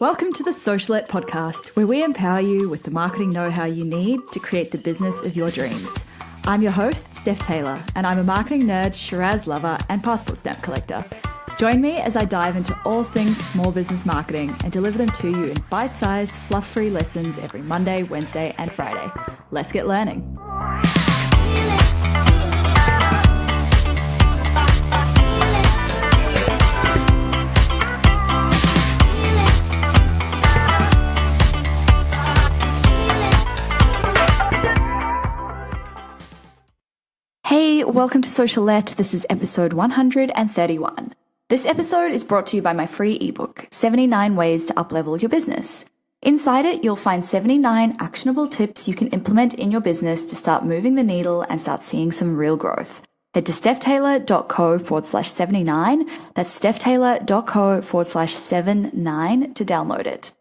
Welcome to the Socialette podcast, where we empower you with the marketing know-how you need to create the business of your dreams. I'm your host, Steph Taylor, and I'm a marketing nerd, Shiraz lover, and passport stamp collector. Join me as I dive into all things small business marketing and deliver them to you in bite-sized, fluff-free lessons every Monday, Wednesday, and Friday. Let's get learning. Hey, welcome to Socialette. This is episode 131. This episode is brought to you by my free ebook, 79 Ways to Uplevel Your Business. Inside it, you'll find 79 actionable tips you can implement in your business to start moving the needle and start seeing some real growth. Head to stephtaylor.co/79. That's stephtaylor.co/79 to download it.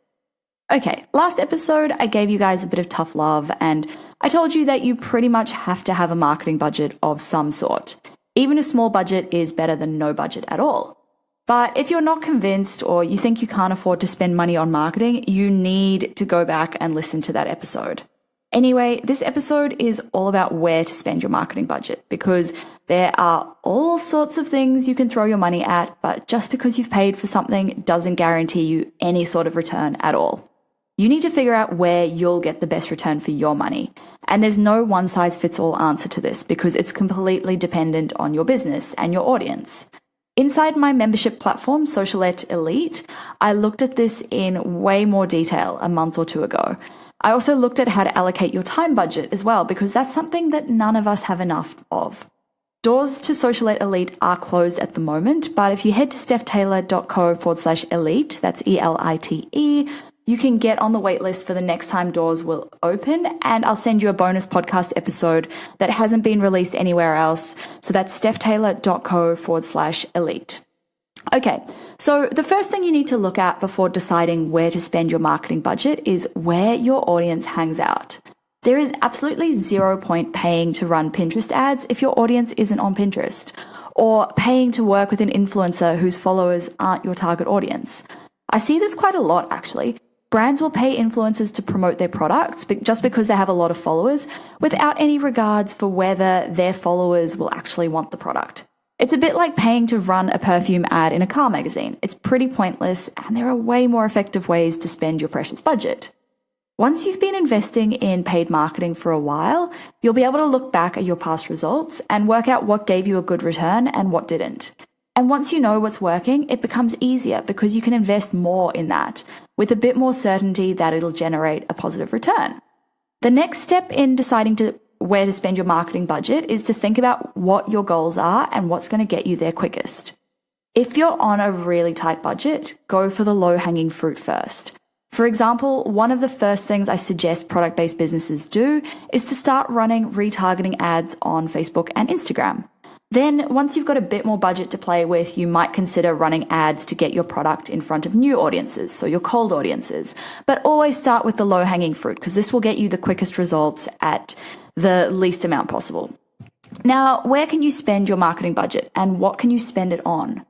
Okay, last episode, I gave you guys a bit of tough love and I told you that you pretty much have to have a marketing budget of some sort. Even a small budget is better than no budget at all. But if you're not convinced or you think you can't afford to spend money on marketing, you need to go back and listen to that episode. Anyway, this episode is all about where to spend your marketing budget because there are all sorts of things you can throw your money at, but just because you've paid for something doesn't guarantee you any sort of return at all. You need to figure out where you'll get the best return for your money. And there's no one-size-fits-all answer to this because it's completely dependent on your business and your audience. Inside my membership platform, Socialette Elite, I looked at this in way more detail a month or two ago. I also looked at how to allocate your time budget as well because that's something that none of us have enough of. Doors to Socialette Elite are closed at the moment, but if you head to stephtaylor.co/elite, that's ELITE, you can get on the waitlist for the next time doors will open, and I'll send you a bonus podcast episode that hasn't been released anywhere else. So that's stephtaylor.co/elite. Okay, so the first thing you need to look at before deciding where to spend your marketing budget is where your audience hangs out. There is absolutely 0 point paying to run Pinterest ads if your audience isn't on Pinterest, or paying to work with an influencer whose followers aren't your target audience. I see this quite a lot, actually. Brands will pay influencers to promote their products just because they have a lot of followers without any regards for whether their followers will actually want the product. It's a bit like paying to run a perfume ad in a car magazine. It's pretty pointless, and there are way more effective ways to spend your precious budget. Once you've been investing in paid marketing for a while, you'll be able to look back at your past results and work out what gave you a good return and what didn't. And once you know what's working, it becomes easier because you can invest more in that with a bit more certainty that it'll generate a positive return. The next step in deciding where to spend your marketing budget is to think about what your goals are and what's going to get you there quickest. If you're on a really tight budget, go for the low-hanging fruit first. For example, one of the first things I suggest product-based businesses do is to start running retargeting ads on Facebook and Instagram. Then, once you've got a bit more budget to play with, you might consider running ads to get your product in front of new audiences, so your cold audiences. But always start with the low-hanging fruit because this will get you the quickest results at the least amount possible. Now, where can you spend your marketing budget and what can you spend it on?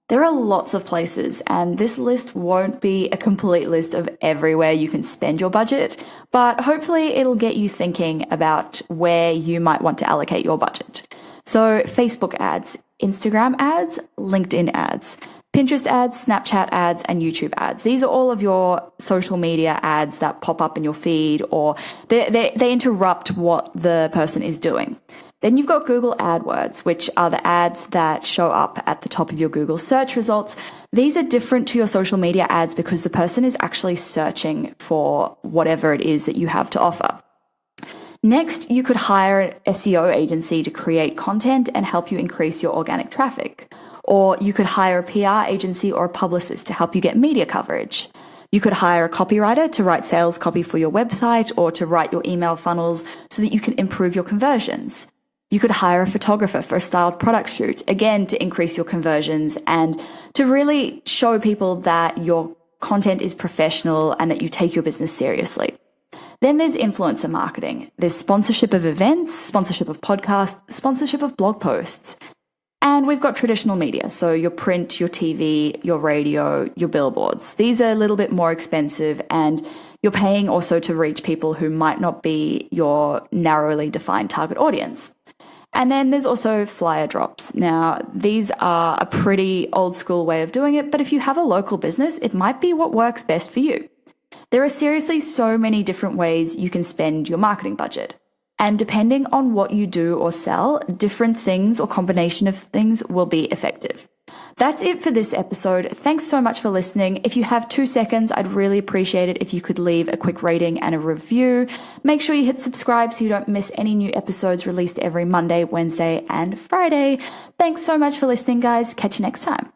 There are lots of places, and this list won't be a complete list of everywhere you can spend your budget, but hopefully it'll get you thinking about where you might want to allocate your budget. So Facebook ads, Instagram ads, LinkedIn ads, Pinterest ads, Snapchat ads, and YouTube ads. These are all of your social media ads that pop up in your feed or they interrupt what the person is doing. Then you've got Google AdWords, which are the ads that show up at the top of your Google search results. These are different to your social media ads because the person is actually searching for whatever it is that you have to offer. Next, you could hire an SEO agency to create content and help you increase your organic traffic. Or you could hire a PR agency or a publicist to help you get media coverage. You could hire a copywriter to write sales copy for your website or to write your email funnels so that you can improve your conversions. You could hire a photographer for a styled product shoot, again, to increase your conversions and to really show people that your content is professional and that you take your business seriously. Then there's influencer marketing. There's sponsorship of events, sponsorship of podcasts, sponsorship of blog posts. And we've got traditional media, so your print, your TV, your radio, your billboards. These are a little bit more expensive, and you're paying also to reach people who might not be your narrowly defined target audience. And then there's also flyer drops. Now, these are a pretty old school way of doing it, but if you have a local business, it might be what works best for you. There are seriously so many different ways you can spend your marketing budget. And depending on what you do or sell, different things or combination of things will be effective. That's it for this episode. Thanks so much for listening. If you have 2 seconds, I'd really appreciate it if you could leave a quick rating and a review. Make sure you hit subscribe so you don't miss any new episodes released every Monday, Wednesday, and Friday. Thanks so much for listening, guys. Catch you next time.